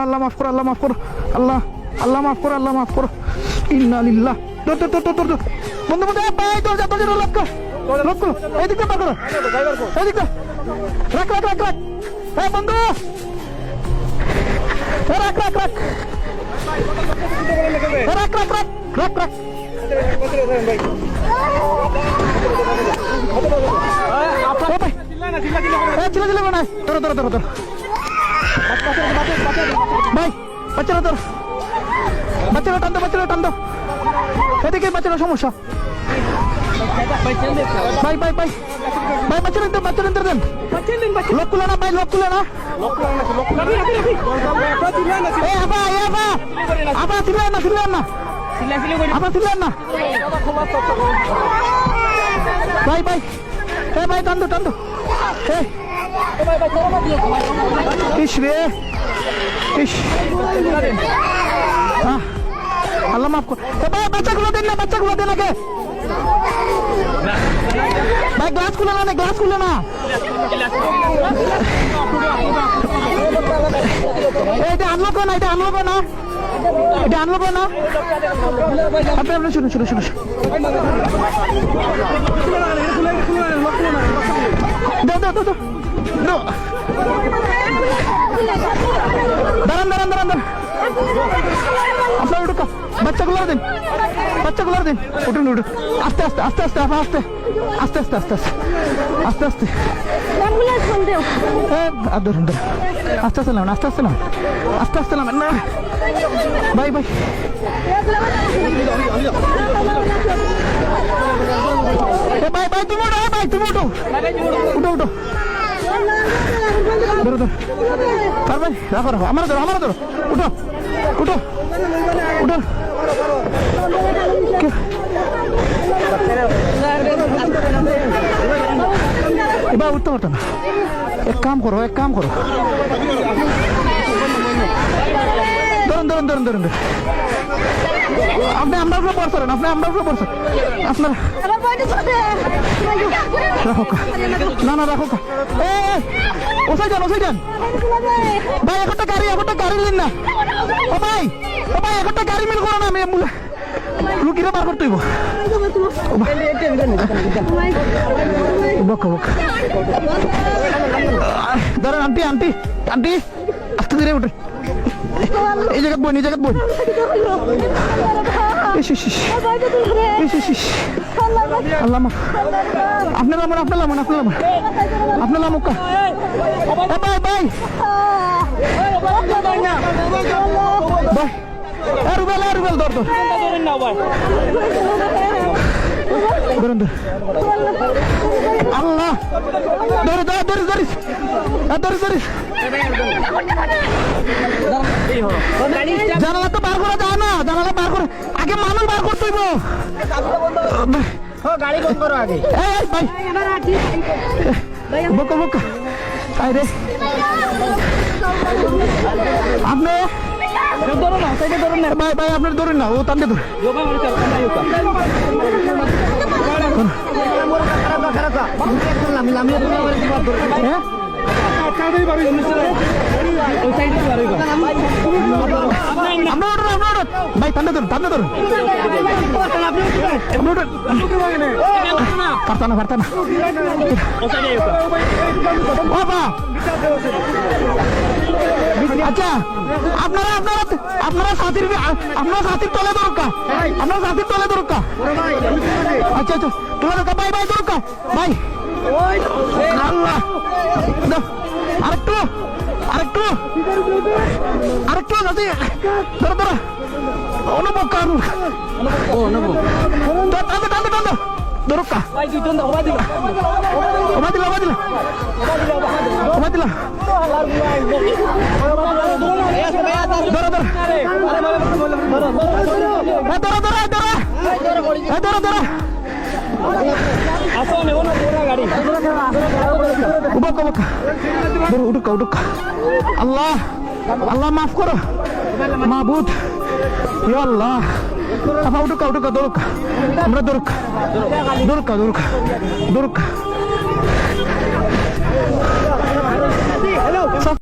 আল্লাহ মাফ করো, আল্লাহ মাফ করো, আল্লাহ আল্লাহ মাফ করো, আল্লাহ মাফ করো। ইন্না লিল্লাহ। তোর বন্ধু বন্ধু ভাই তোর যা তোর লক্ষ্য লক্ষ্য এদিকে পার করো, এদিকে রাখ রাখ রাখ রাখ। হ্যাঁ বন্ধু রাখ রাখ রাখ রাখ রাখ রাখ রাখ রাখ। ভাই বাচ্চারা তোর বাচ্চারা টান দো, বাচ্চারা টান দো, এদিকে বাচ্চারা সমস্যা। ভাই ভাই ভাই ভাই বাচ্চারা দেন, বাচ্চারা দেন, লোক খুলে না ভাই, লোক খুলে না। আবার ছিলেন না, ছিলেন না, আবার ছিলেন না ভাই ভাই। এ ভাই টান দো, টান দো। ইস রে ইস, আল্লাহ মাফ কর। ভাই বাচ্চাগুলো দেন না, বাচ্চাগুলো দেন আগে ভাই। গ্লাস খুলে না, গ্লাস খুলে না। এটা আনলো না, এটা আনলো না, এটা আনলো না। আপনি আপনি শুনুন শুনুন শুনুন, দাও দাও দাও দাও, দাঁড়ান দাঁড়ান দাঁড়ান দাঁড়ান। আপনার উঠুক, বাচ্চাগুলো দিন, বাচ্চাগুলো দিন। উঠুন উঠুন, আস্তে আস্তে আস্তে আস্তে আস্তে আস্তে আস্তে আস্তে আস্তে আস্তে আস্তে ধরুন ধরুন, আস্তে আস্তে নামেন, আস্তে আস্তে নামেন, আস্তে আস্তে নামেন না ভাই ভাই। ভাই ভাই তুমি উঠো, ভাই তুমি উঠো, উঠো উঠো, ধরো ধরো ভাই, রাখো রাখো, আমার ধরো, আমার ধরো, উঠো উঠো উঠো। এবার উঠতে পারতো না। এক কাম করো, এক কাম করো, ধরুন ধরুন ধরুন ধরুন। আপনি আমরা উপরে পড়ছেন, আপনি আমরা উপরে পড়ছেন, আপনার রাখো না না রাখো। ওসাই যান, ওসাই যান ভাই। একটা গাড়ি দিন না। ও ভাই, ও ভাই একটা গাড়ি মিল করো না, আমি লুকিয়ে বার করতে হইব। ধরেন আন্টি, আন্টি আন্টি আস্তে ধীরে উঠে, এই জায়গায় বই, এই জায়গায় বই। আল্লাহ আপনার লামন, আপনার লামন, আপনার লামন, আপনার লামুকা ভাই ভাই ভাই। রুবেল, রুবেল ধর ধর, ধরুন ধর। আল্লাহ ধরে ধরে ধরে ধরিস, ধরিস ধরিস। জানালা তো বার করা যায় না, জানালা বার করে আগে মানুষ বার করতে হইব। গাড়ি বন্ধ করো আগে। ভাই বোকা বোকা, আই রে আপনি ধরুন না, সাইডে ধরুন না ভাই, ভাই আপনার ধরুন না, ও টানতে ধরুন। ভাই টানতে ধরুন, টানতে ধরুন, পারতা না, পারতা না। আচ্ছা আপনারা আপনারা আপনারা সাথীর, আপনারা সাথীর তলে দরকার, আপনারা সাথীর তলে দরকার। আচ্ছা আচ্ছা তোলা দরকার ভাই, ভাই দরকার ভাই। আল্লাহ আরেকটু আরেকটু আরেকটু যদি ধরো ধরো, অনুভব কারু টানতে টানতে টানতে দরকার। ওবা দিলা, ওবা দিলা, ওবা দিলা। ধরো ধরো ধরো ধরো ধরো ধরো। আল্লাহ আল্লাহ মাফ করো মাহবুদ, ইয়া আল্লাহ। আপা উঠুকা উঠুকা, দরুকা আমরা দরুকা দরুকা দরুকা দরুকা।